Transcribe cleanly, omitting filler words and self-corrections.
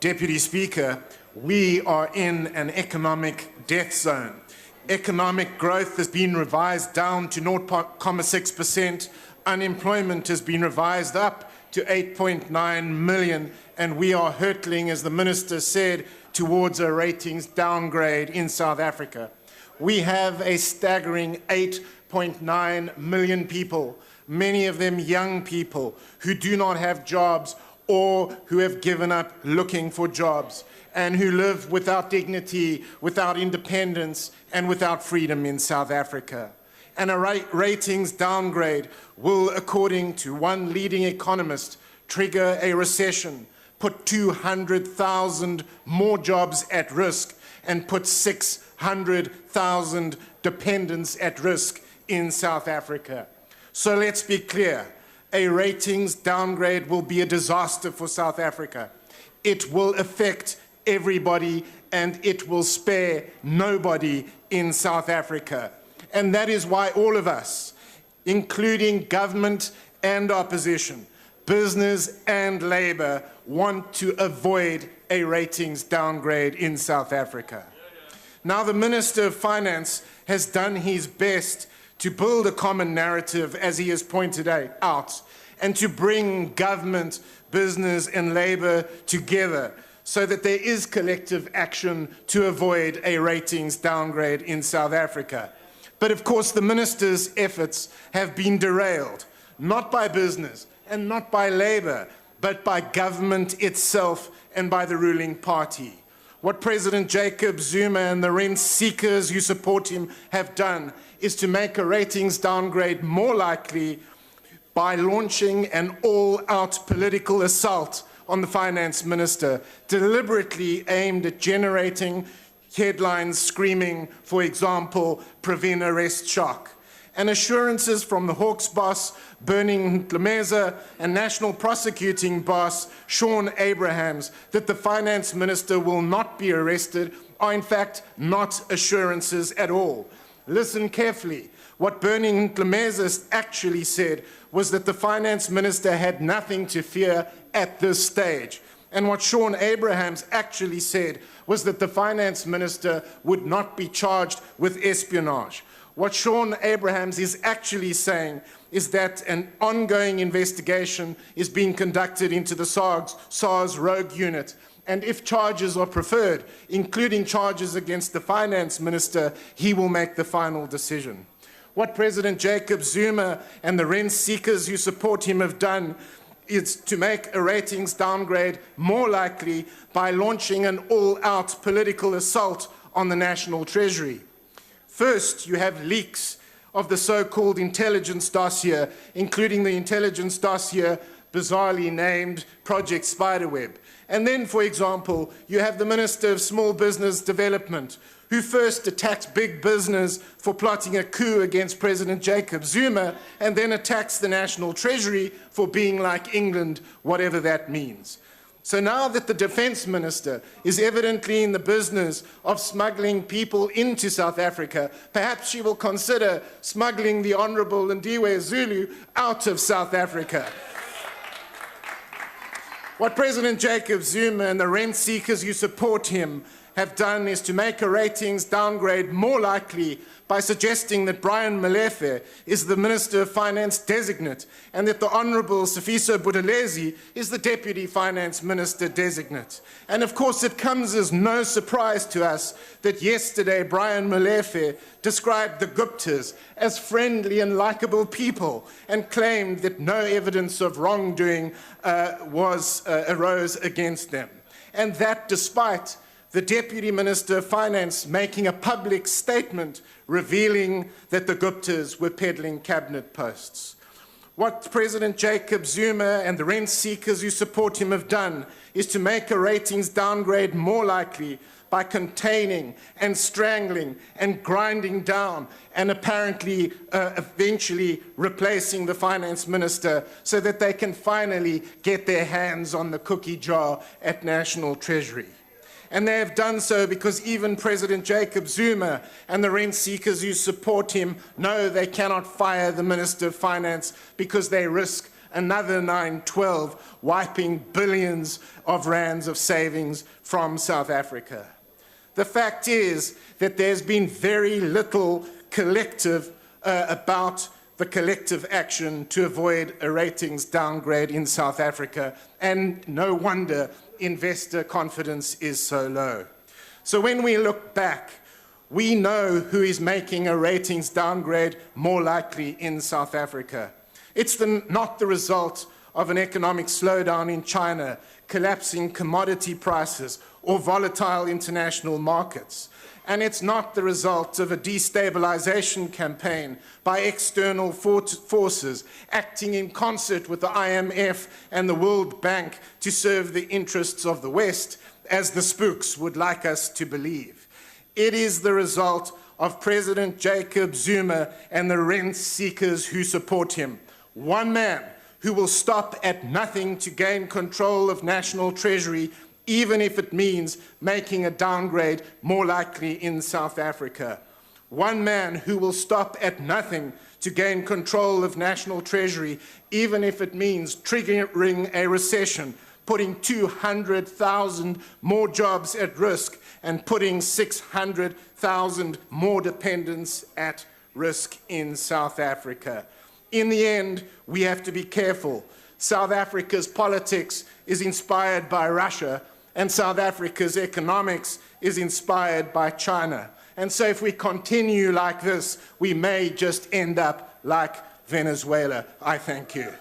Deputy Speaker, we are in an economic death zone. Economic growth has been revised down to 0.6%. Unemployment has been revised up to 8.9 million, and we are hurtling, as the Minister said, towards a ratings downgrade in South Africa. We have a staggering 8.9 million people, many of them young people, who do not have jobs or who have given up looking for jobs, and who live without dignity, without independence, and without freedom in South Africa. And a ratings downgrade will, according to one leading economist, trigger a recession, put 200,000 more jobs at risk, and put 600,000 dependents at risk in South Africa. So let's be clear, a ratings downgrade will be a disaster for South Africa. It will affect everybody, and it will spare nobody in South Africa. And that is why all of us, including government and opposition, business and labor, want to avoid a ratings downgrade in South Africa. Now, the Minister of Finance has done his best to build a common narrative, as he has pointed out, and to bring government, business and labor together so that there is collective action to avoid a ratings downgrade in South Africa. But of course, the Minister's efforts have been derailed, not by business and not by labor, but by government itself and by the ruling party. What President Jacob Zuma and the rent seekers who support him have done is to make a ratings downgrade more likely by launching an all-out political assault on the Finance Minister, deliberately aimed at generating headlines screaming, for example, "Prevent arrest shock." And assurances from the Hawks boss, Bernie Mdlumeza, and National Prosecuting boss, Sean Abrahams, that the Finance Minister will not be arrested are in fact not assurances at all. Listen carefully. What Bernie Mdlumeza actually said was that the Finance Minister had nothing to fear at this stage. And what Sean Abrahams actually said was that the Finance Minister would not be charged with espionage. What Sean Abrahams is actually saying is that an ongoing investigation is being conducted into the SARS rogue unit, and if charges are preferred, including charges against the Finance Minister, he will make the final decision. What President Jacob Zuma and the rent seekers who support him have done is to make a ratings downgrade more likely by launching an all-out political assault on the National Treasury. First, you have leaks of the so-called intelligence dossier, including the intelligence dossier bizarrely named Project Spiderweb. And then, for example, you have the Minister of Small Business Development, who first attacked big business for plotting a coup against President Jacob Zuma, and then attacks the National Treasury for being like England, whatever that means. So now that the Defence Minister is evidently in the business of smuggling people into South Africa, perhaps she will consider smuggling the Honourable Lindiwe Zulu out of South Africa. What President Jacob Zuma and the rent seekers who support him have done is to make a ratings downgrade more likely by suggesting that Brian Molefe is the Minister of Finance designate and that the Honourable Sifiso Buthelezi is the Deputy Finance Minister designate. And of course it comes as no surprise to us that yesterday Brian Molefe described the Guptas as friendly and likeable people and claimed that no evidence of wrongdoing arose against them. And that despite the Deputy Minister of Finance making a public statement revealing that the Guptas were peddling cabinet posts. What President Jacob Zuma and the rent seekers who support him have done is to make a ratings downgrade more likely by containing and strangling and grinding down and apparently eventually replacing the Finance Minister so that they can finally get their hands on the cookie jar at National Treasury. And they have done so because even President Jacob Zuma and the rent seekers who support him know they cannot fire the Minister of Finance because they risk another 912, wiping billions of rands of savings from South Africa. The fact is that there's been very little collective about the collective action to avoid a ratings downgrade in South Africa, and no wonder investor confidence is so low. So when we look back, we know who is making a ratings downgrade more likely in South Africa. It's not the result of an economic slowdown in China, collapsing commodity prices, or volatile international markets. And it's not the result of a destabilization campaign by external forces acting in concert with the IMF and the World Bank to serve the interests of the West, as the spooks would like us to believe. It is the result of President Jacob Zuma and the rent seekers who support him. One man who will stop at nothing to gain control of national treasury, even if it means making a downgrade more likely in South Africa. One man who will stop at nothing to gain control of national treasury, even if it means triggering a recession, putting 200,000 more jobs at risk, and putting 600,000 more dependents at risk in South Africa. In the end, we have to be careful. South Africa's politics is inspired by Russia, and South Africa's economics is inspired by China. And so if we continue like this, we may just end up like Venezuela. I thank you.